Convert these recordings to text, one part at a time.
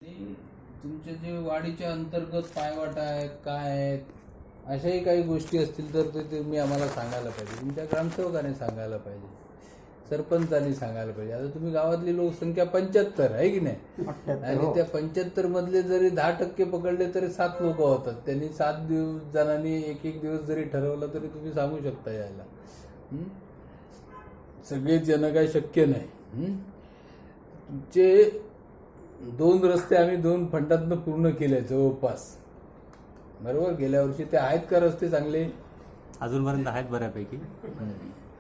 आणि तुमचे जे वाढीच्या अंतर्गत पायवाटा आहेत काय आहेत अशाही काही गोष्टी असतील तर ते तुम्ही आम्हाला सांगायला पाहिजे. तुमच्या ग्रामसेवकाने सांगायला पाहिजे, सरपंचांनी सांगायला पाहिजे. आता तुम्ही गावातली लोकसंख्या 75 आहे की नाही, आणि त्या 75 मधले जरी 10% पकडले तरी 7 लोक होतात. त्यांनी 7 जणांनी एक दिवस जरी ठरवलं तरी तुम्ही सांगू शकता यायला. सगळेच जण काही शक्य नाही. तुमचे 2 रस्ते आम्ही 2 फंडातनं पूर्ण केले जवळपास, बरोबर. गेल्या वर्षी ते आहेत का रस्ते चांगले? अजूनपर्यंत आहेत बऱ्यापैकी.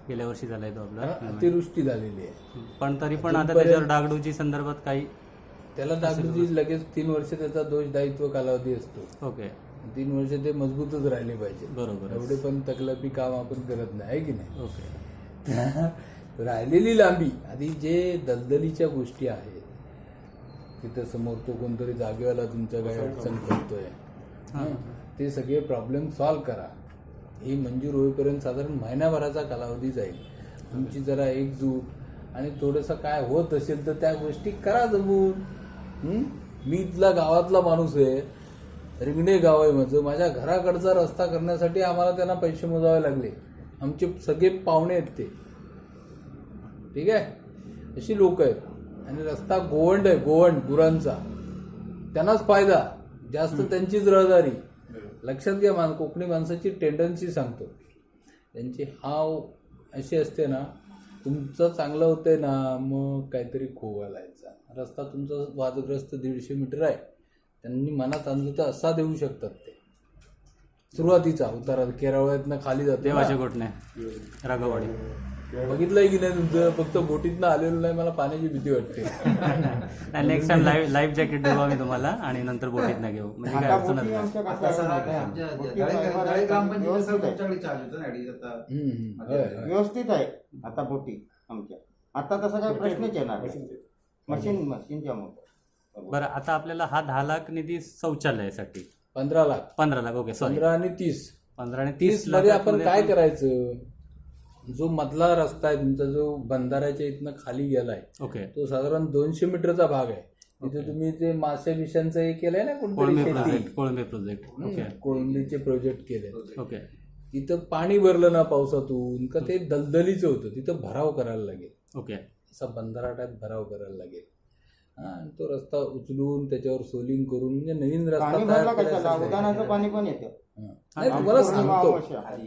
गेल्या वर्षी झालाय तो आपला अतिवृष्टी झालेली आहे, पण तरी पण आता त्याच्यावर डागडुजी संदर्भात काही त्याला डागडुजी लगेच 3 वर्ष त्याचा दोष दायित्व कालावधी असतो. ओके, 3 वर्ष ते मजबूतच राहिले पाहिजे. बरोबर. एवढे पण तकलफी काम आपण करत नाही, आहे की नाही. ओके. राहिलेली लांबी आधी जे दलदलीच्या गोष्टी आहेत, तिथं समोर तो कोणतरी जागेवाला तुमच्या काही अडचण करतोय, ते सगळे प्रॉब्लेम सॉल्व्ह करा. ही मंजूर होईपर्यंत साधारण महिनाभराचा कालावधी जाईल. तुमची जरा एकजूट आणि थोडंसं काय होत असेल तर त्या गोष्टी करा जमून. मी इथला गावातला माणूस आहे, रिंगणे गाव आहे माझं. माझ्या घराकडचा रस्ता करण्यासाठी आम्हाला त्यांना पैसे मोजावे लागले. आमचे सगळे पाहुणे आहेत ते, ठीक आहे, अशी लोक आहेत. आणि रस्ता गोवंड आहे, गोवंड गुरांचा, त्यांनाच फायदा जास्त, त्यांचीच रहदारी. लक्षात घ्या, कोकणी माणसाची टेंडन्सी सांगतो, त्यांची हाव अशी असते ना, तुमचं चांगलं होतंय ना मग काहीतरी खोवायचा. रस्ता तुमचा वादग्रस्त 150 मीटर आहे, त्यांनी मनात आणलं तर असा देऊ शकतात ते. सुरुवातीचा उतारा केरळातनं खाली जातो, देवाचे गोठणे राघवाडी बघितलंय की नाही तुमचं? फक्त बोटीतनं आलेलं नाही, मला पाण्याची भीती वाटते. नेक्स्ट टाइम लाईव्ह जॅकेट देऊ आम्ही तुम्हाला आणि नंतर बोटीत नाही घेऊ, म्हणजे काय अडचणच व्यवस्थित आहे आता बोटी आमच्या. आता तसा काही प्रश्नच येणार मशीनच्या मोठं. बरं. आता आपल्याला हा 10 लाख निधी शौचालयासाठी, 15 लाख. 15 लाख. ओके, सॉरी, 15 आणि 30. 15 आणि 30 मध्ये आपण काय करायचं? जो मधला रस्ता आहे तुमचा, जो बंधाऱ्याच्या इथनं खाली गेलाय, ओके, तो साधारण 200 मीटरचा भाग आहे. तिथे तुम्ही ते मासे विषांचं हे केलंय ना, कोळंबे प्रोजेक्ट. ओके, कोळंबीचे प्रोजेक्ट केले. ओके. तिथं पाणी भरलं ना पावसातून का ते दलदलीचं होतं, तिथं भराव करायला लागेल. ओके, असा बंधारा टाईप भराव करायला लागेल. आणि तो रस्ता उचलून त्याच्यावर सोलिंग करून म्हणजे नवीन रस्ता तयार करायचा. पाणी पण येतं. नाही,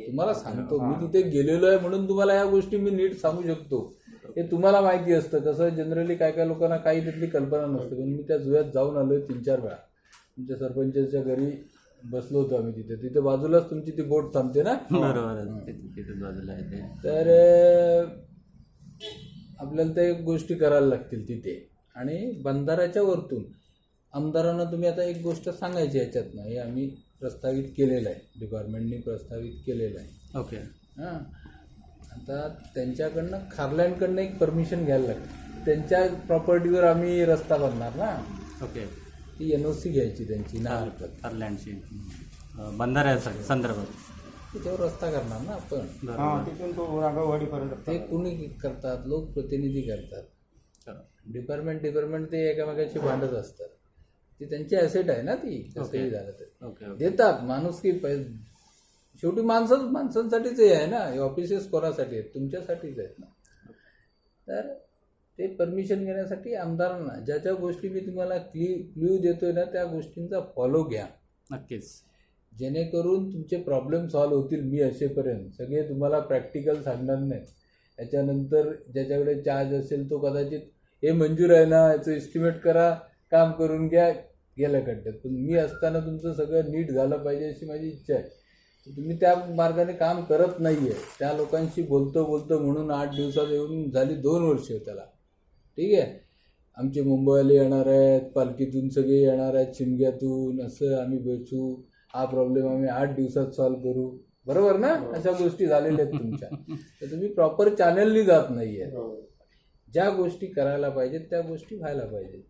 तुम्हाला सांगतो मी तिथे गेलेलो आहे म्हणून तुम्हाला या गोष्टी मी नीट सांगू शकतो. हे तुम्हाला माहिती असतं. कसं जनरली काय लोकांना काही त्यातली कल्पना नसते. पण मी त्या जुव्यात जाऊन आलोय 3-4 वेळा. तुमच्या सरपंचाच्या घरी बसलो होतो आम्ही तिथे बाजूलाच तुमची ती बोट थांबते ना, बरोबर, तिथे बाजूला आहे ते. तर आपल्याला त्या गोष्टी करायला लागतील तिथे. आणि बंधाऱ्याच्या वरतून आमदारांना तुम्ही आता एक गोष्ट सांगायची याच्यातनं, हे आम्ही प्रस्तावित केलेलं आहे, डिपार्टमेंटनी प्रस्तावित केलेलं आहे. ओके. हां, आता त्यांच्याकडनं खारलँडकडनं एक परमिशन घ्यायला लागते. त्यांच्या प्रॉपर्टीवर आम्ही रस्ता बनणार ना. ओके. ती NOC घ्यायची त्यांची ना हरकत, खारलँडची बंधाऱ्यासाठी संदर्भात त्याच्यावर रस्ता करणार ना आपण. तिथून तो राघवाडीपर्यंत ते कुणी करतात? लोकप्रतिनिधी करतात. डिपार्टमेंट ते एकामेकाशी भांडत असतात. ती त्यांची ॲसेट आहे ना, ती कसंही झालं तर देतात. माणूस की शेवटी माणसांसाठीच हे आहे ना, हे ऑफिसेस कोणासाठी आहेत? तुमच्यासाठीच आहेत ना. तर ते परमिशन घेण्यासाठी आमदारांना ज्या गोष्टी मी तुम्हाला क्ल्यू देतोय ना, त्या गोष्टींचा फॉलो घ्या नक्कीच, जेणेकरून तुमचे प्रॉब्लेम सॉल्व्ह होतील. मी असेपर्यंत सगळे तुम्हाला प्रॅक्टिकल सांगणार नाही. याच्यानंतर ज्याच्याकडे चार्ज असेल तो कदाचित हे मंजूर आहे ना, याचं एस्टिमेट करा, काम करून घ्या, गेलं खड्ड्यात. पण मी असताना तुमचं सगळं नीट झालं पाहिजे अशी माझी इच्छा आहे. तुम्ही त्या मार्गाने काम करत नाहीये. त्या लोकांशी बोलतो म्हणून 8 दिवसात येऊन झाली 2 वर्ष त्याला, ठीक आहे. आमचे मुंबईवाले येणार आहेत, पालखीतून सगळे येणार आहेत, शिमग्यातून, असं आम्ही बसू, हा प्रॉब्लेम आम्ही 8 दिवसात सॉल्व्ह करू, बरोबर ना. अशा गोष्टी झालेल्या आहेत तुमच्या. तर तुम्ही प्रॉपर चॅनलनी जात नाहीये. ज्या गोष्टी करायला पाहिजेत त्या गोष्टी व्हायला पाहिजेत.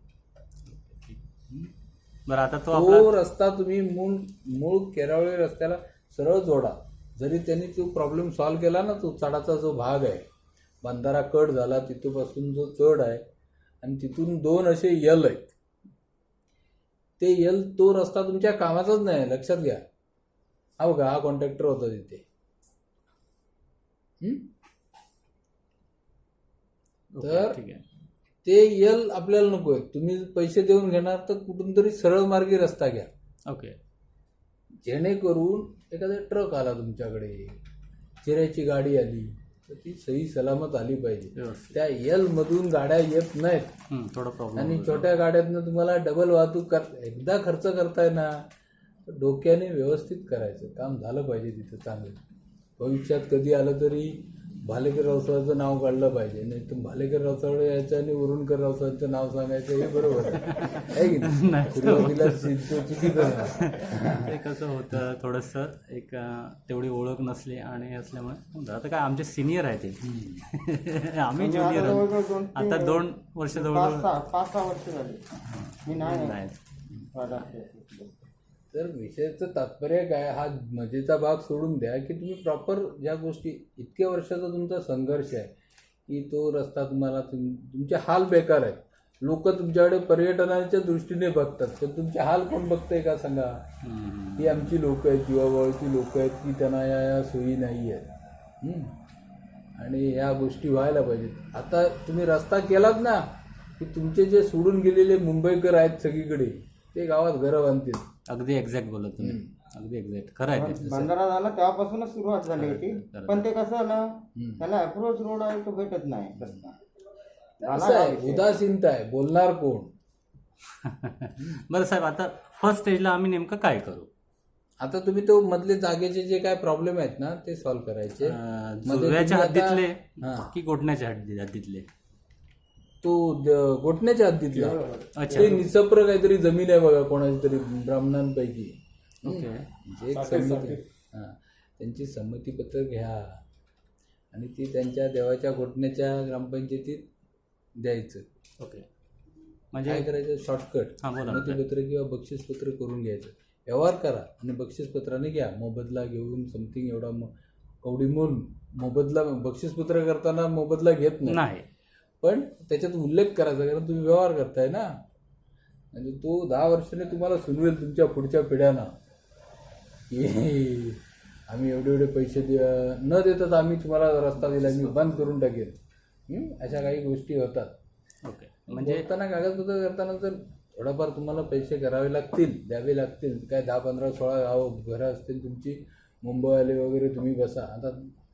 बरं. आता तो रस्ता तुम्ही मूळ केरावळी रस्त्याला सरळ जोडा. जरी त्यांनी तो प्रॉब्लेम सॉल्व्ह केला ना, तो चढाचा जो भाग आहे, बंधारा कट झाला तिथपासून जो चढ आहे, आणि तिथून 2 असे यल आहेत. ते तो रस्ता तुमच्या कामाचाच नाही, लक्षात घ्या. हा बघा, हा कॉन्ट्रॅक्टर होता तिथे. तर ठीक आहे. ते आपल्याला नकोय. तुम्ही पैसे देऊन घेणार तर कुठून तरी सरळ मार्गी रस्ता घ्या. ओके. जेणेकरून एखादा ट्रक आला तुमच्याकडे, चिऱ्याची गाडी आली तर ती सही सलामत आली पाहिजे. व्यवस्थित. त्या मधून गाड्या येत नाहीत थोडा प्रॉब्लेम. आणि छोट्या कर तुम्हाला डबल वाहतूक एकदा खर्च करताय ना, तर डोक्याने व्यवस्थित करायचं काम झालं पाहिजे तिथं चांगलं. भविष्यात कधी आलं तरी भालेकर रावसाळचं नाव काढलं पाहिजे, नाही तर भालेकर रावसाळ यायचं आणि उरणकर रावसाळचं नाव सांगायचं, हे बरोबर आहे की नाही? सुरुवातीला चुकीचं आहे. ते कसं होतं थोडंसं एक तेवढी ओळख नसली आणि असल्यामुळे आता काय आमचे सिनियर आहे ते. आम्ही म्हणजे ज्युनियर आता आहोत. जवळजवळ आता 2 वर्ष जवळ 5-6 वर्ष झाली मी नाही नाही. तर विषयाचं तात्पर्य काय, हा मजेचा भाग सोडून द्या की तुम्ही प्रॉपर ज्या गोष्टी, इतक्या वर्षाचा तुमचा संघर्ष आहे की तो रस्ता तुम्हाला तुमचे हाल बेकार आहेत. लोक तुमच्याकडे पर्यटनाच्या दृष्टीने बघतात, तर तुमचे हाल कोण बघतंय का सांगा? ही आमची लोक आहेत, जीवाभावाची लोक आहेत की त्यांना या सोयी नाही आहेत. आणि या गोष्टी व्हायला पाहिजेत. आता तुम्ही रस्ता केलात ना की तुमचे जे सोडून गेलेले मुंबईकर आहेत सगळीकडे, ते गावात घरं बांधतील. अगदी एक्झॅक्ट बोलत तुम्ही. अगदी एक्झॅक्ट खरं आहे ते. बंधारा झाला तेव्हापासूनच सुरुवात झाली होती, पण ते कसं झालं, त्याला अप्रोच रोड आहे तो भेटत नाही रस्ता. असं आहे, उदासीनता आहे, बोलणार कोण? बरं साहेब, आता फर्स्ट स्टेजला आम्ही नेमकं काय करू? आता तुम्ही तो मधले जागेचे जे काय प्रॉब्लेम आहेत ना ते सॉल्व्ह करायचे. जुव्याच्या हद्दीतले हां. की गोठण्याच्या हद्दीतले? तो गोठण्याच्या हद्दीतला. अच्छा. ते निसप्र काहीतरी जमीन आहे बघा, कोणाची तरी ब्राह्मणांपैकी. ओके. जे एक संमती, त्यांची संमतीपत्र घ्या आणि ती त्यांच्या देवाच्या गोठण्याच्या ग्रामपंचायतीत द्यायचं. ओके. म्हणजे म्हणजे काय करायचं, शॉर्टकट हां, बोला ना. संमतीपत्र किंवा बक्षीसपत्र करून घ्यायचं. व्यवहार करा आणि बक्षीसपत्राने घ्या. मोबदला घेऊन समथिंग एवढा कवडी म्हणून मोबदला, बक्षीसपत्र करताना मोबदला घेत नाही, पण त्याच्यात उल्लेख करायचा, कारण तुम्ही व्यवहार करताय ना. म्हणजे तो 10 वर्षाने तुम्हाला सुनवेल तुमच्या पुढच्या पिढ्यांना की आम्ही एवढे पैसे न देतात आम्ही तुम्हाला रस्ता दिला, मी बंद करून टाकेल. अशा काही गोष्टी होतात. ओके. म्हणजे बोलताना कागदपत्र करताना तर थोडाफार तुम्हाला पैसे करावे लागतील, द्यावे लागतील. काय 10, 15, 16 घरं असतील तुमची, मुंबईवाले वगैरे तुम्ही बसा. आता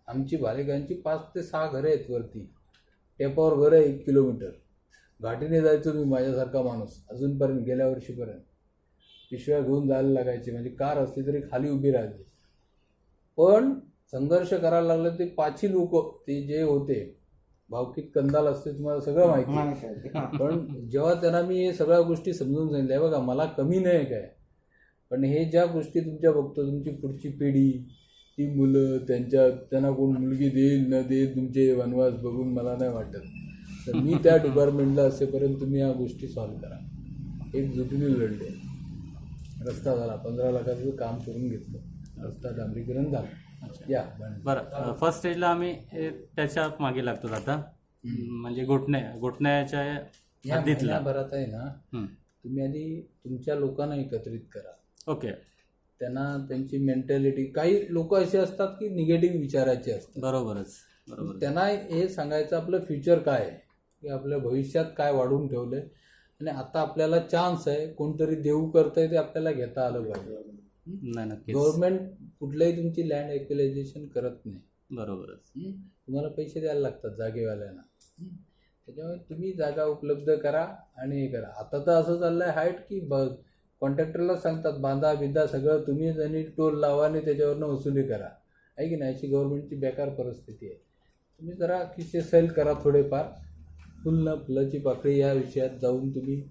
आमची भालेकांची 5 ते 6 घरं आहेत वरती, टेपावर घर आहे 1 किलोमीटर. घाटीने जायचो मी, माझ्यासारखा माणूस अजूनपर्यंत, गेल्या वर्षीपर्यंत पिशव्या घेऊन जायला लागायचे. म्हणजे कार असली तरी खाली उभी राहायची. पण संघर्ष करायला लागलं ते 5 लोक, ते जे होते भावकीत कंदाल असते, तुम्हाला सगळं माहिती आहे. पण जेव्हा त्यांना मी हे सगळ्या गोष्टी समजून सांगितल्या, बघा मला कमी नाही काय, पण हे ज्या गोष्टी तुमच्या बघतो, तुमची पुढची पिढी, ती मुलं, त्यांना कोण मुलगी देईल न देईल, तुमचे वनवास बघून मला नाही वाटत. तर मी त्या डिपार्टमेंटला असेपर्यंत तुम्ही या गोष्टी सॉल्व्ह करा. एकजुटीने लढले, रस्ता झाला, 15 लाखाचं काम करून घेतलं, रस्ता डांबरीकरण झालं. या बरं, फर्स्ट स्टेजला आम्ही त्याच्या मागे लागतो आता, म्हणजे गोठण्याच्या हद्दीतला. भरात आहे ना, तुम्ही आधी तुमच्या लोकांना एकत्रित करा. ओके. त्यांना त्यांची मेंटॅलिटी, काही लोक असे असतात की निगेटिव्ह विचाराचे असतात. बरोबरच. त्यांना हे सांगायचं आपलं फ्युचर काय आहे, की आपल्या भविष्यात काय वाढवून ठेवलंय आणि आता आपल्याला चान्स आहे, कोणतरी देऊ करतंय ते आपल्याला घेता आलं पाहिजे. नाही, नक्कीच. गव्हर्नमेंट कुठल्याही तुमची लँड एक्युलायझेशन करत नाही. बरोबरच. तुम्हाला पैसे द्यायला लागतात जागेवाल्यांना. त्याच्यामुळे तुम्ही जागा उपलब्ध करा आणि हे करा. आता तर असं चाललंय हाईट की कॉन्ट्रॅक्टरला सांगतात बांधा बिंदा सगळं तुम्ही, आणि टोल लावा आणि त्याच्यावरनं वसुली करा, आहे की नाही? अशी गव्हर्नमेंटची बेकार परिस्थिती आहे. तुम्ही जरा किस्से सेल करा थोडेफार, फुलाची पाकळी या विषयात जाऊन तुम्ही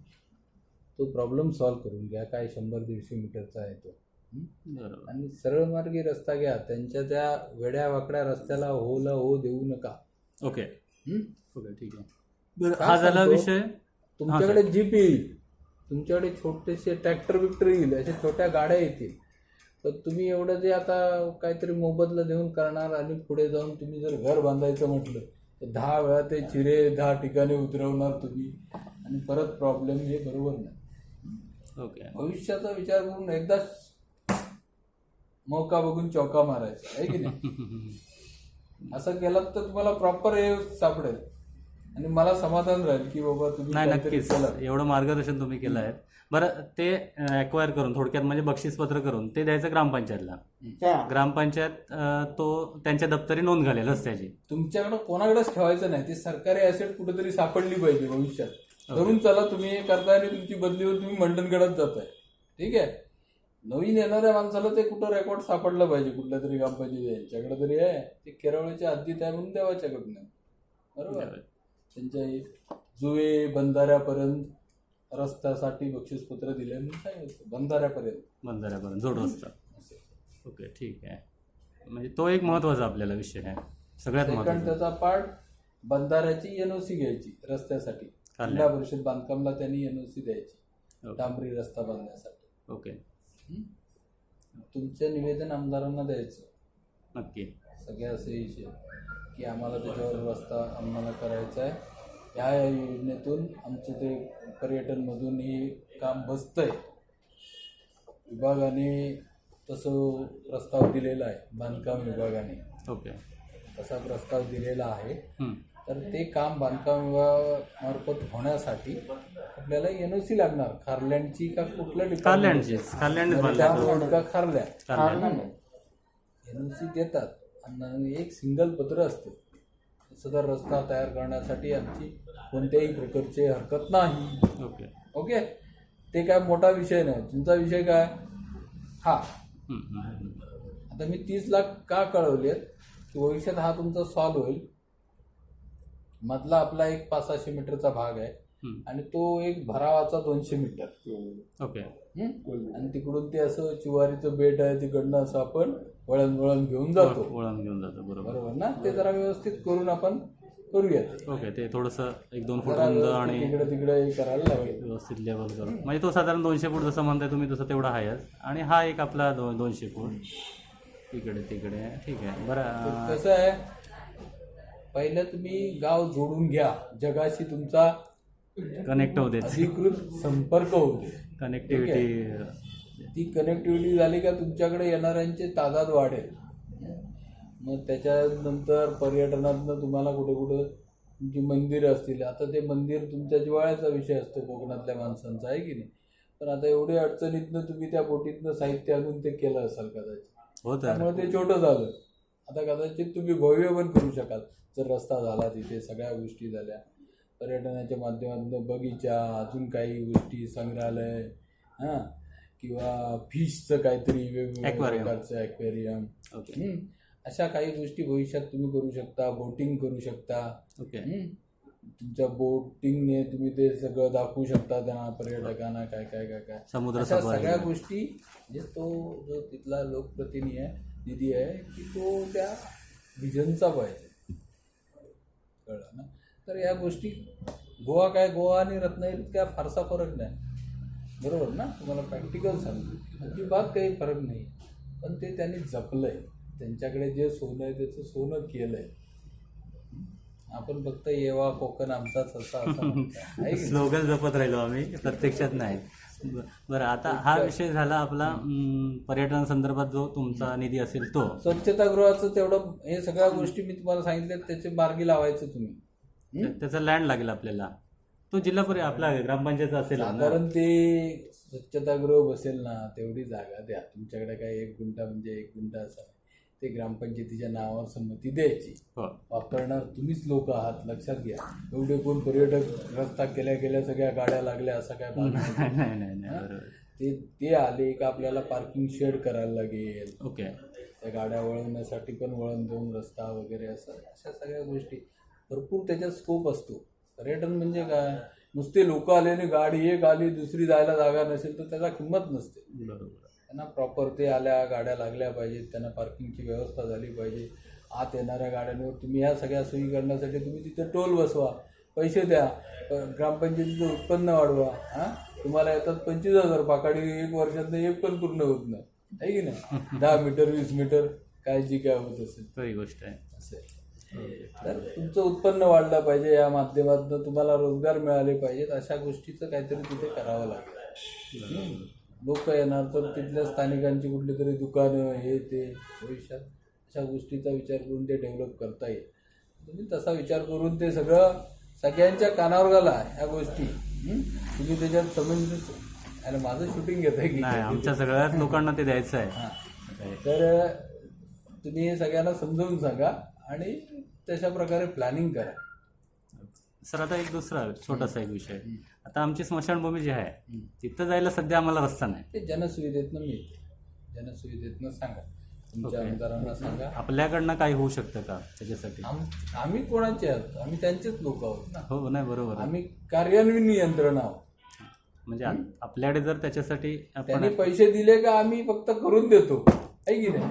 तो प्रॉब्लेम सॉल्व्ह करून घ्या. काय 100-150 मीटरचा आहे तो, बरोबर. आणि सरळ मार्गी रस्ता घ्या. त्यांच्या त्या वेड्या वाकड्या रस्त्याला हो देऊ नका. ओके. ओके, ठीक आहे. बरं, हा झाला विषय. तुमच्याकडे जीप येईल, तुमच्याकडे छोटेसे ट्रॅक्टर बिक्टर येईल, अशा छोट्या गाड्या येतील, तर तुम्ही एवढं जे आता काहीतरी मोबदला देऊन करणार आणि पुढे जाऊन तुम्ही जर घर बांधायचं म्हटलं तर 10 वेळा ते चिरे 10 ठिकाणी उतरवणार तुम्ही आणि परत प्रॉब्लेम, हे बरोबर नाही. ओके. भविष्याचा विचार करून एकदाच मौका बघून चौका मारायचा आहे की नाही. असं केलं तर तुम्हाला प्रॉपर हे सापडेल आणि मला समाधान राहील की बाबा तुम्ही नाही, काहीतरी नक्कीच केलं. एवढं मार्गदर्शन तुम्ही केलं आहे. बरं, ते ॲक्वायर करून थोडक्यात म्हणजे बक्षीसपत्र करून ते द्यायचं ग्रामपंचायतला. त्या ग्रामपंचायत तो त्यांच्या दप्तरी नोंद घालेल रस्त्याची. तुमच्याकडे कोणाकडेच ठेवायचं नाही. ते सरकारी ॲसेट कुठेतरी सापडली पाहिजे भविष्यात. धरून चला तुम्ही हे करताय आणि तुमची बदली होऊन तुम्ही मंडणगडात जाताय. ठीक आहे. नवीन येणाऱ्या माणसाला ते कुठं रेकॉर्ड सापडलं पाहिजे कुठल्या तरी ग्रामपंचायत यांच्याकडे तरी आहे. ते केरळच्या हद्दीत आहे म्हणून देवाच्याकडनं. बरोबर. त्यांच्या जुवे बंधाऱ्यापर्यंत रस्त्यासाठी बक्षीसपत्र दिले म्हणून सांगितलं. बंधाऱ्यापर्यंत जोड रस्ता. असं. ओके, ठीक आहे. म्हणजे तो एक महत्त्वाचा आपल्याला विषय आहे, सगळ्यात सेकंड महत्त्वाचा. त्याचा पार्ट बंधाऱ्याची एनओसी घ्यायची रस्त्यासाठी. जिल्हा परिषद बांधकामला त्यांनी एनओसी द्यायची डांबरी रस्ता बांधण्यासाठी. ओके, तुमचं निवेदन आमदारांना द्यायचं नक्की. सगळे असे विषय की आम्हाला त्याच्यावर रस्ता आम्हाला करायचा आहे. ह्या योजनेतून आमचं ते पर्यटनमधून हे काम बसतंय. विभागाने तसं प्रस्ताव दिलेला आहे, बांधकाम विभागाने ओके. तसा प्रस्ताव दिलेला आहे. हं. तर ते काम बांधकाम विभागामार्फत होण्यासाठी आपल्याला एनओसी लागणार. खारलँडची का कुठल्या खारलँड का खारल्या खारलँड. एनओसी देतात आणि एक सिंगल पत्र असतं. सदर रस्ता तयार करण्यासाठी आमची कोणत्याही प्रकारची हरकत नाही. ओके. ओके. ते काय मोठा विषय नाही. तुमचा विषय काय हा. आता मी 30 लाख का कळवलेत की भविष्यात हा तुमचा सॉल्व्ह होईल. मधला आपला एक 500-600 मीटरचा भाग आहे आणि तो एक भरावाचा 200 मीटर. ओके. आणि तिकडून ते असं चिवारीचं बेट आहे तिकडनं असं आपण वळण घेऊन जातो. वळण घेऊन जातो. बरोबर ना. ते जरा व्यवस्थित करून आपण करूया. ओके. ते थोडंसं 1-2 फूट जरा रुंद व्यवस्थित आणि तिकडे हे करायला लागेल. व्यवस्थित लेवल करून, म्हणजे तो साधारण 200 फूट जसं म्हणताय तुम्ही तसं तेवढा आहेच. आणि हा एक आपला 200 फूट इकडे तिकडे. ठीक आहे. बरं, कसं आहे, पहिलं तुम्ही गाव जोडून घ्या. जगाशी तुमचा कनेक्ट होते, अधिकृत संपर्क होते. कनेक्टिव्हिटी. ती कनेक्टिव्हिटी झाली का तुमच्याकडे येणाऱ्यांची तादाद वाढेल. मग त्याच्यानंतर पर्यटनातनं तुम्हाला कुठं कुठं जी मंदिरं असतील. आता ते मंदिर तुमच्या जिव्हाळ्याचा विषय असतो कोकणातल्या माणसांचा, आहे की नाही. पण आता एवढी अडचणीतनं तुम्ही त्या बोटीतनं साहित्य आणून ते केलं असाल कदाचित. त्यामुळे ते छोटं झालं. आता कदाचित तुम्ही भव्य पण करू शकाल जर रस्ता झाला, तिथे सगळ्या गोष्टी झाल्या. पर्यटनाच्या माध्यमातून बगीचा, अजून काही गोष्टी, संग्रहालय, हां, किंवा फिशचं काहीतरी वेगवेगळ्या प्रकारचं ॲक्वेरियम. ओके. अशा काही गोष्टी भविष्यात तुम्ही करू शकता. बोटिंग करू शकता. ओके. तुमच्या बोटिंगने तुम्ही ते सगळं दाखवू शकता त्यांना, पर्यटकांना काय काय काय काय समुद्र अशा सफारी. सगळ्या गोष्टी. म्हणजे तो जो तिथला लोकप्रतिनिधी आहे की तो त्या व्हिजनचा पाहिजे. कळलं ना. तर या गोष्टी गोवा आणि रत्नागिरीत काय फारसा फरक नाही. बरोबर ना. तुम्हाला प्रॅक्टिकल सांगतो, अजिबात काही फरक नाही. पण ते त्यांनी जपलंय. त्यांच्याकडे जे सोनं आहे त्याचं सोनं केलंय. आपण फक्त येवा कोकण आमचाच असा स्लोगन जपत राहिलो आम्ही, प्रत्यक्षात नाही. बरं, आता हा विषय झाला आपला पर्यटन संदर्भात जो तुमचा निधी असेल तो. स्वच्छतागृहाचं तेवढं हे सगळ्या गोष्टी मी तुम्हाला सांगितल्या त्याचे मार्गी लावायचं तुम्ही. त्याचा लँड लागेल आपल्याला. तो जिल्हा आपला ग्रामपंचायत असेल साधारण ते स्वच्छतागृह बसेल ना तेवढी जागा द्या. तुमच्याकडे काय 1 गुंठा म्हणजे 1 गुंठा असा ते ग्रामपंचायतीच्या नावावर संमती द्यायची. वापरणार तुम्हीच लोक आहात, लक्षात घ्या. एवढे कोण पर्यटक रस्ता केल्या सगळ्या गाड्या लागल्या असं काय नाही. ते आले का आपल्याला पार्किंग शेड करायला लागेल. ओके. त्या गाड्या वळवण्यासाठी पण वळण देऊन रस्ता वगैरे असं अशा सगळ्या गोष्टी भरपूर त्याच्यात स्कोप असतो. पर्यटन म्हणजे काय, नुसते लोक आले आणि गाडी एक आली दुसरी जायला जागा नसेल तर त्याला किंमत नसते. बरोबर. त्यांना प्रॉपर ते आल्या गाड्या लागल्या पाहिजेत, त्यांना पार्किंगची व्यवस्था झाली पाहिजे. आत येणाऱ्या गाड्यांवर तुम्ही ह्या सगळ्या सोयी करण्यासाठी तुम्ही तिथे टोल बसवा, पैसे द्या, ग्रामपंचायतीचं उत्पन्न वाढवा. हां, तुम्हाला येतात 25,000 पाकाडी 1 वर्षात एक पण पूर्ण होत नाही, आहे की नाही. 10 मीटर 20 मीटर काय जी काय होत असेल खरी गोष्ट आहे. असेल तर तुमचं उत्पन्न वाढलं पाहिजे. या माध्यमातून तुम्हाला रोजगार मिळाले पाहिजेत. अशा गोष्टीचं काहीतरी तिथे करावं लागेल. लोक येणार तर तिथल्या स्थानिकांची कुठली तरी दुकानं हे ते भविष्यात अशा गोष्टीचा विचार करून ते डेव्हलप करता येईल. तुम्ही तसा विचार करून ते सगळं सगळ्यांच्या कानावर घाला ह्या गोष्टी. तुम्ही त्याच्यात समज आणि माझं शूटिंग घेत आहे की नाही, आमच्या सगळ्याच लोकांना ते द्यायचं आहे. हां, तर तुम्ही हे सगळ्यांना समजावून सांगा आणि तशा प्रकारे प्लॅनिंग करा. सर आता एक दुसरा छोटासा एक विषय, आता आमची स्मशानभूमी जी आहे तिथं जायला सध्या आम्हाला रस्ता नाही. ते जनसुविधेतनं मिळते. जनसुविधेतनं सांगा, तुमच्या आमदारांना सांगा. आपल्याकडनं काही होऊ शकतं का त्याच्यासाठी? आम्ही कोणाचे आहोत? आम्ही त्यांचेच लोक आहोत ना. हो, नाही, बरोबर आहे. आम्ही कार्यान्वयन यंत्रणा आहोत. म्हणजे आपल्याकडे जर त्याच्यासाठी आपण त्यांनी पैसे दिले का आम्ही फक्त करून देतो, आहे की नाही?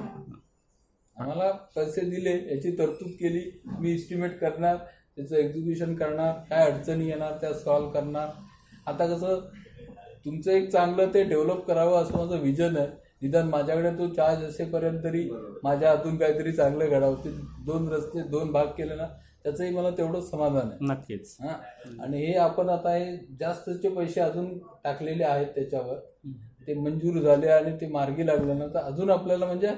आम्हाला पैसे दिले, याची तरतूद केली, मी इस्टिमेट करणार, त्याचं एक्झिक्युशन करणार, काय अडचणी येणार त्या सॉल्व्ह करणार. आता कसं तुमचं एक चांगलं ते डेव्हलप करावं असं माझं विजन आहे. निदान माझ्याकडे तो चार्ज असेपर्यंत तरी माझ्या हातून काहीतरी चांगलं घडावं. ते 2 रस्ते 2 भाग केले ना, त्याचंही मला तेवढंच समाधान आहे. नक्कीच. हां, आणि हे आपण आता हे जास्तचे पैसे अजून टाकलेले आहेत त्याच्यावर, ते मंजूर झाले आणि ते मार्गी लागलं ना, तर अजून आपल्याला म्हणजे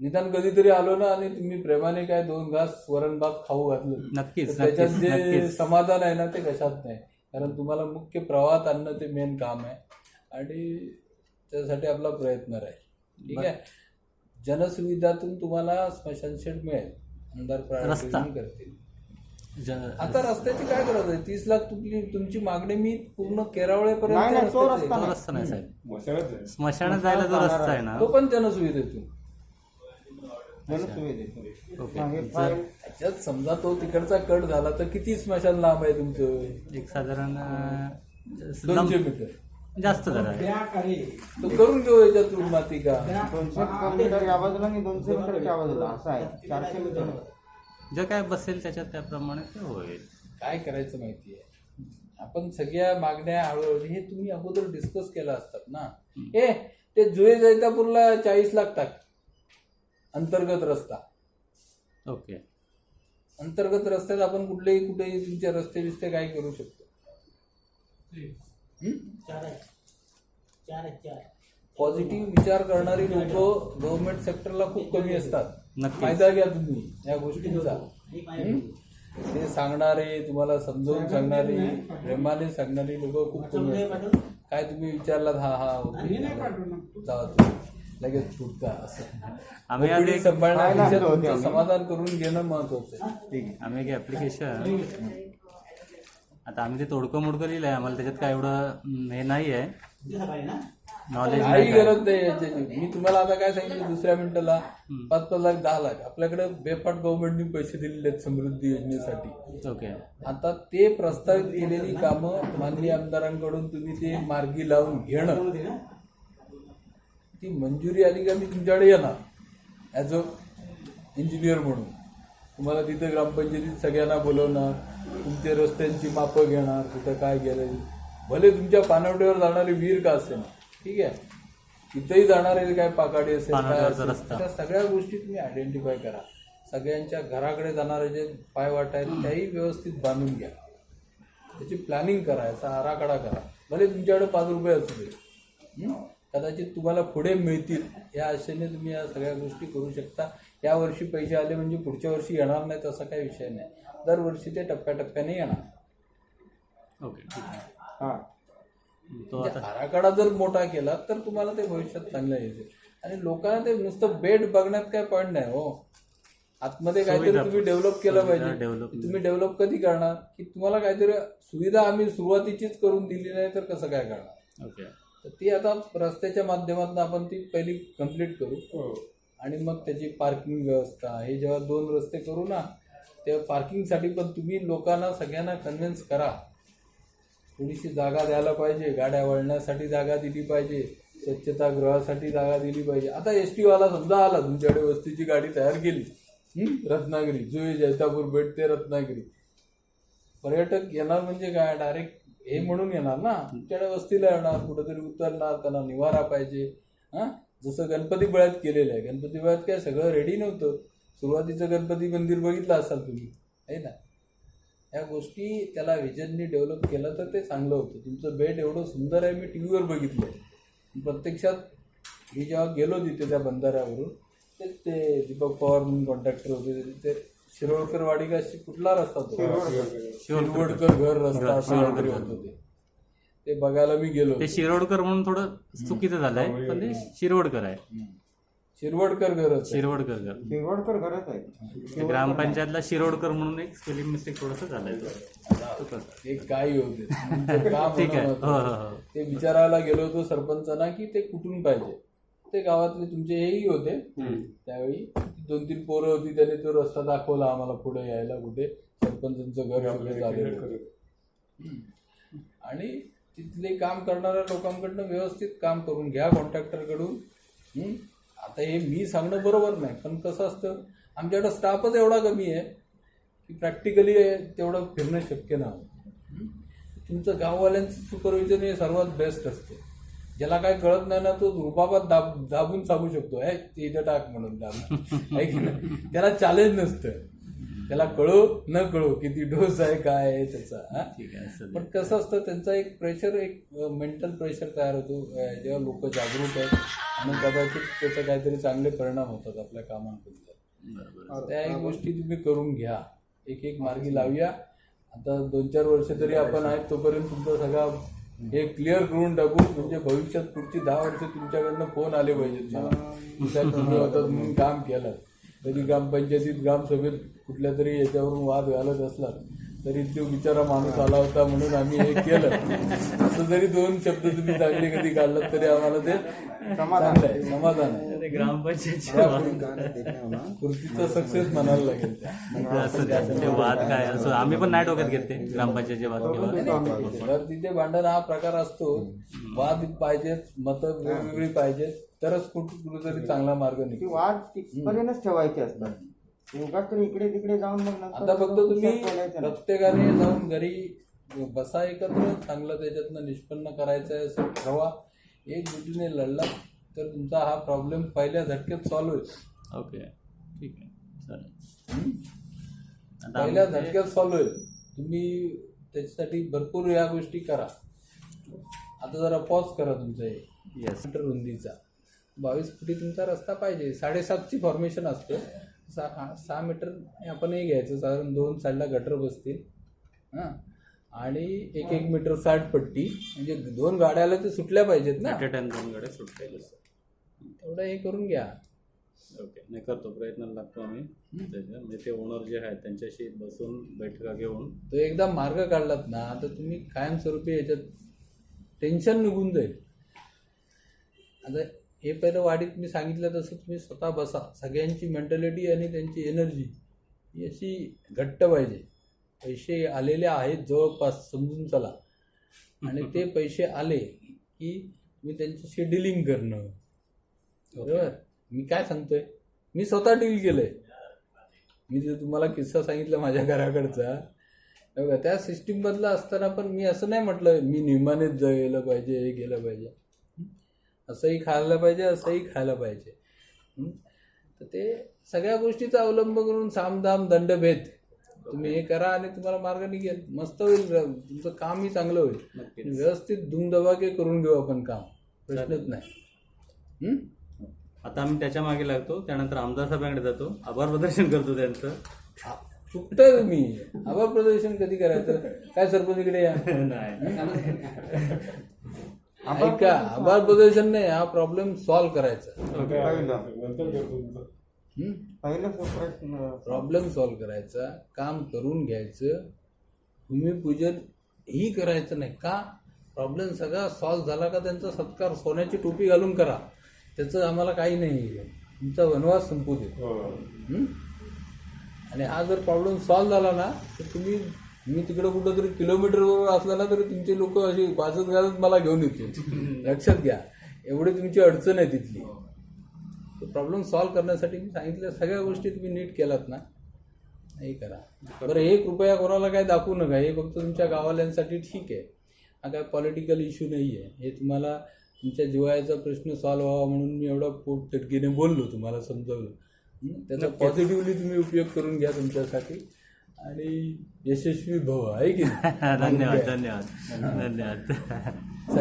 निदान कधीतरी आलो ना आणि तुम्ही प्रेमाने काय 2 घास वरण भात खाऊ घातलं, नक्कीच, तर त्याच्यात नक्कीच, जे नक्कीच. समाधान आहे ना ते कशात नाही. कारण तुम्हाला मुख्य प्रवाहात आणणं ते मेन काम आहे आणि त्यासाठी आपला प्रयत्न राहील. ठीक आहे. जनसुविधातून तुम्हाला स्मशानशेड मिळेल, आमदार प्रायोरिटी करतील. आता रस्त्याची काय गरज आहे? 30 लाख तुमची मागणी मी पूर्ण नाही, केरावळेपर्यंत नाही, तो रस्त्याची रस्ता आहे. तो रस्ता नाही साहेब, स्मशानात जायला जो रस्ता आहे ना तो पण जनसुविधेतून. जनसुविधेतून. ओके. हा, हे जर फाईल त्याच्यात समजा तो तिकडचा कट झाला तर किती स्मशान लांब आहे तुमचं? एक साधारण 200 मीटर. जास्त जरा तो करून घेऊ याच्यातून माती का. 200 मीटर या बाजूला आणि 200 मीटर त्या बाजूला असं आहे. 400 मीटर. जे काय बसेल त्याच्यात त्याप्रमाणे ते होईल. काय करायचं माहिती आहे, आपण सगळ्या मागण्या हळूहळू हे तुम्ही अगोदर डिस्कस केला असतात ना. ते जुळे जैतापूरला 40 लाख टाक, अंतर्गत रस्ता. ओके. अंतर्गत रस्त्यात आपण कुठेही तुमचे रस्ते बिस्ते काय करू शकतो. पॉझिटिव्ह विचार करणारी लोक गव्हर्नमेंट सेक्टरला खूप कमी असतात. नक्कीच. फायदा घ्या तुम्ही या गोष्टींचा. ते सांगणारे, तुम्हाला समजावून सांगणारी, प्रेमाने सांगणारी लोक खूप कमी असतात. काय तुम्ही विचारलात, हा ओके जावा तुम्ही, लगेच फुटता असं. आम्ही पिढी आधी सांभाळण्यापेक्षा तुमचं समाधान करून घेणं महत्वाचं आहे. आम्ही एक ॲप्लिकेशन, आता आम्ही ते तोडकं मोडकं लिहिलं आहे, आम्हाला त्याच्यात काय एवढं हे नाही आहे, नॉलेज काही नाही. गरज नाही याच्याची. मी तुम्हाला आता काय सांगितलं, दुसऱ्या मिनिटाला 5-5 लाख 10 लाख आपल्याकडे बेफाट गव्हर्नमेंटने पैसे दिलेले आहेत समृद्धी योजनेसाठी. ओके. आता ते प्रस्तावित केलेली कामं माननीय आमदारांकडून तुम्ही ते मार्गी लावून घेणं, ती मंजुरी आली का मी तुमच्याकडे येणार ॲज अ इंजिनियर म्हणून. तुम्हाला तिथं ग्रामपंचायतीत सगळ्यांना बोलवणार, तुमचे रस्त्यांची मापं घेणार, कुठं काय गेलं, भले तुमच्या पानवट्यावर जाणारी विहीर का असेल, ठीक आहे, तिथंही जाणारे काय पाकाडी असेल, काय पानवट्यावरचा असेल, रस्ता. त्या सगळ्या गोष्टी तुम्ही आयडेंटिफाय करा. सगळ्यांच्या घराकडे जाणारे जे पायवाट आहेत त्याही व्यवस्थित बांधून घ्या. त्याची प्लॅनिंग करा, याचा आराखडा करा. भले तुमच्याकडे 5 रुपये असू दे, कदाचित तुम्हाला पुढे मिळतील या आशेने तुम्ही या सगळ्या गोष्टी करू शकता. या वर्षी पैसे आले म्हणजे पुढच्या वर्षी येणार नाहीत असा काही विषय नाही. दरवर्षी ते टप्प्याटप्प्याने येणार. ओके, ठीक आहे. हा. तो म्हणजे आता आराखडा जर मोठा केला तर तुम्हाला ते भविष्यात चांगलं येईल. आणि लोकांना ते नुसतं बेड बघण्यात काय पॉईंट नाही हो. आतमध्ये काहीतरी सुविधा- तुम्ही डेव्हलप केलं सुविधा पाहिजे. डेव्हलप. तुम्ही डेव्हलप कधी करणार की तुम्हाला काहीतरी सुविधा आम्ही सुरुवातीचीच करून दिली नाही तर कसं काय करणार. ओके. तर ती आता रस्त्याच्या माध्यमातून आपण ती पहिली कंप्लीट करू आणि मग त्याची पार्किंग व्यवस्था, हे जेव्हा 2 रस्ते करू ना तेव्हा पार्किंगसाठी पण तुम्ही लोकांना सगळ्यांना कन्व्हिन्स करा. थोडीशी जागा द्यायला पाहिजे, गाड्या वळण्यासाठी जागा दिली पाहिजे, स्वच्छतागृहासाठी जागा दिली पाहिजे. आता ST वाला समजा आला तुमच्याकडे, वस्तीची गाडी तयार केली, रत्नागिरी जुळे जैतापूर बेट ते रत्नागिरी, पर्यटक येणार म्हणजे काय, डायरेक्ट हे म्हणून येणार ना, तुमच्याकडे वस्तीला येणार, कुठंतरी उतरणार, त्यांना निवारा पाहिजे. हां, जसं गणपती बळ्यात केलेलं आहे. गणपती बळ्यात काय सगळं रेडी नव्हतं. सुरुवातीचं गणपती मंदिर बघितलं असाल तुम्ही, आहे ना. ह्या गोष्टी त्याला व्हिजननी डेव्हलप केलं तर ते चांगलं होतं. तुमचं बेट एवढं सुंदर आहे, मी टी व्हीवर बघितलं. प्रत्यक्षात मी जेव्हा गेलो तिथे त्या बंधाऱ्यावरून, ते दीपक पवार म्हणून कॉन्ट्रॅक्टर होते, ते शिरोडकर वाडी का कुठला रस्ता तो शिरवडकर घर रस्ता असं काहीतरी होतं ते बघायला मी गेलो. ते शिरोडकर म्हणून थोडं चुकीचं झालंय, पण ते शिरवडकर आहे. शिरवडकर घर शिरवडकर घर शिरवडकर घरच आहे. ते ग्रामपंचायतला शिरोडकर म्हणून एक स्पेलिंग मिस्टेक थोडंसं झालंय. ते काही होते तुमचं काम ठीक आहे. होणं हो महत्त्वाचं. हो हो ते विचारायला गेलो होतो सरपंचांना की ते कुठून पाहिजे. ते गावातले तुमचे हेही होते त्यावेळी, 2-3 पोरं होती, त्याने तो रस्ता दाखवला आम्हाला पुढे यायला, कुठे सरपंचांचं घर वगैरे झालेलं होतं. आणि तिथले काम करणाऱ्या लोकांकडनं व्यवस्थित काम करून घ्या कॉन्ट्रॅक्टरकडून. आता हे मी सांगणं बरोबर नाही, पण कसं असतं आमच्याकडं स्टाफच एवढा कमी आहे की प्रॅक्टिकली तेवढं फिरणं शक्य नाही. तुमचं गाववाल्यांचं सुपरविजन हे सर्वात बेस्ट असते. ज्याला काय कळत नाही ना तो रुबाबात दाबून सांगू शकतो, ते इथं टाक म्हणून आहे की नाही. त्याला चॅलेंज नसतं, त्याला कळो न कळो किती डोस आहे काय आहे त्याचा. ठीक आहे. पण कसं असतं त्यांचा एक प्रेशर, एक मेंटल प्रेशर तयार होतो जेव्हा लोक जागरूक आहेत आणि कदाचित त्याचे काहीतरी चांगले परिणाम होतात आपल्या कामांबद्दल. त्या एक गोष्टी तुम्ही करून घ्या, एक मार्गी लावूया. आता 2-4 वर्ष तरी आपण आहेत तोपर्यंत तुमचा सगळा हे क्लिअर करून टाकू, म्हणजे भविष्यात पुढची 10 वर्ष तुमच्याकडनं फोन आले पाहिजेत मला तुम्ही होता म्हणून काम केलं. कधी ग्रामपंचायतीत ग्रामसभेत कुठल्या तरी याच्यावरून वाद घालत असला तरी तो बिचारा माणूस आला होता म्हणून आम्ही हे केलं, असं जरी 2 शब्द तुम्ही चांगले कधी काढलात तरी आम्हाला ते चांगलं आहे, समाधान आहे. कृतीचा सक्सेस म्हणायला लागेल ते वाद काय असं आम्ही पण नाही डोक्यात घेते ग्रामपंचायतचे वाद किंवा तर तिथे भांडण हा प्रकार असतो. वाद पाहिजेत, मतं वेगवेगळी पाहिजेत, तरच कुठेतरी चांगला मार्ग ती निघतो. वाद तिथपर्यंतच ठेवायचे असतात. उगाच तर इकडे तिकडे जाऊन मग नंतर आता फक्त तुम्ही विषय बोलायचा नाही. प्रत्येकाने जाऊन घरी बसा एकत्र, चांगलं त्याच्यातनं निष्पन्न करायचं आहे असं ठरवा. एक जुटीने लढला तर तुमचा हा प्रॉब्लेम पहिल्या झटक्यात सॉल्व्ह होईल. ओके ठीक आहे चालेल. पहिल्या झटक्यात सॉल्व्ह होईल. तुम्ही त्याच्यासाठी भरपूर या गोष्टी करा. आता जरा पॉज करा तुमचं हे येस मीटर रुंदीचा 22 फुटी तुमचा रस्ता पाहिजे. 7.5ची फॉर्मेशन असते. 6 मीटर आपण हे घ्यायचं, साधारण 2 साईडला गटर बसतील आणि 1 मीटर 60 पट्टी, म्हणजे 2 गाड्याला ते सुटल्या पाहिजेत ना, ॲट अ टाइम 2 गाड्या सुटतील. तेवढं हे करून घ्या. ओके नाही करतो, प्रयत्न लागतो आम्ही. त्याच्या म्हणजे ते ओनर जे आहेत त्यांच्याशी बसून बैठका घेऊन तो एकदा मार्ग काढलात ना तर तुम्ही कायमस्वरूपी याच्यात टेन्शन निघून जाईल. आता हे पहिलं वाढीत मी सांगितलं तसं तुम्ही स्वतः बसा. सगळ्यांची मेंटॅलिटी आणि त्यांची एनर्जी ही अशी घट्ट पाहिजे. पैसे आलेले आहेत जवळपास, समजून चला, आणि ते पैसे आले की तुम्ही त्यांच्याशी डिलिंग करणं. बरोबर. मी काय सांगतोय, मी स्वतः डील केलंय. मी जे तुम्हाला किस्सा सांगितला माझ्या घराकडचा, बघा त्या सिस्टीममधला असताना पण मी असं नाही म्हटलं मी नियमानेच गेलं पाहिजे, हे गेलं पाहिजे, असंही खायला पाहिजे, असंही खायला पाहिजे. तर ते सगळ्या गोष्टीचा अवलंब करून सामदाम दंडभेद तुम्ही हे करा आणि तुम्हाला मार्ग निघेल. मस्त होईल, तुमचं कामही चांगलं होईल. व्यवस्थित धूमधबाके करून घेऊ आपण काम, प्रश्नच नाही. आता आम्ही त्याच्या मागे लागतो. त्यानंतर आमदार साहेबांकडे जातो, आभार प्रदर्शन करतो त्यांचं. चुकतंय तुम्ही. आभार प्रदर्शन कधी करायचं? काय सरपंच इकडे या. ऐका, आभार प्रदर्शन नाही, हा प्रॉब्लेम सॉल्व्ह करायचा. प्रॉब्लेम सॉल्व्ह करायचा, काम करून घ्यायचं. भूमिपूजन ही करायचं नाही का? प्रॉब्लेम सगळा सॉल्व्ह झाला का त्यांचा सत्कार सोन्याची टोपी घालून करा. त्याचं आम्हाला काही नाही, तुमचा वनवास संपू दे. आणि हा जर प्रॉब्लेम सॉल्व्ह झाला ना तर तुम्ही, मी तिकडं कुठं तरी किलोमीटरवर असला ना तरी तुमचे लोक अशी वाजत गाजत मला घेऊन येतील. लक्षात घ्या, एवढी तुमची अडचण आहे तिथली. प्रॉब्लेम सॉल्व्ह करण्यासाठी मी सांगितलं सगळ्या गोष्टी तुम्ही नीट केलात ना, हे करा. बरं, 1 रुपया कोणाला काय दाखवू नका. हे फक्त तुमच्या गावाल्यांसाठी ठीक आहे. हा काय पॉलिटिकल इश्यू नाही आहे. हे तुम्हाला तुमच्या जिवाळ्याचा प्रश्न सॉल्व्ह व्हावा म्हणून मी एवढा पोट तिटकीने बोललो, तुम्हाला समजावलं. त्याचा पॉझिटिव्हली तुम्ही उपयोग करून घ्या तुमच्यासाठी आणि यशस्वी भव आहे की नाही? धन्यवाद धन्यवाद धन्यवाद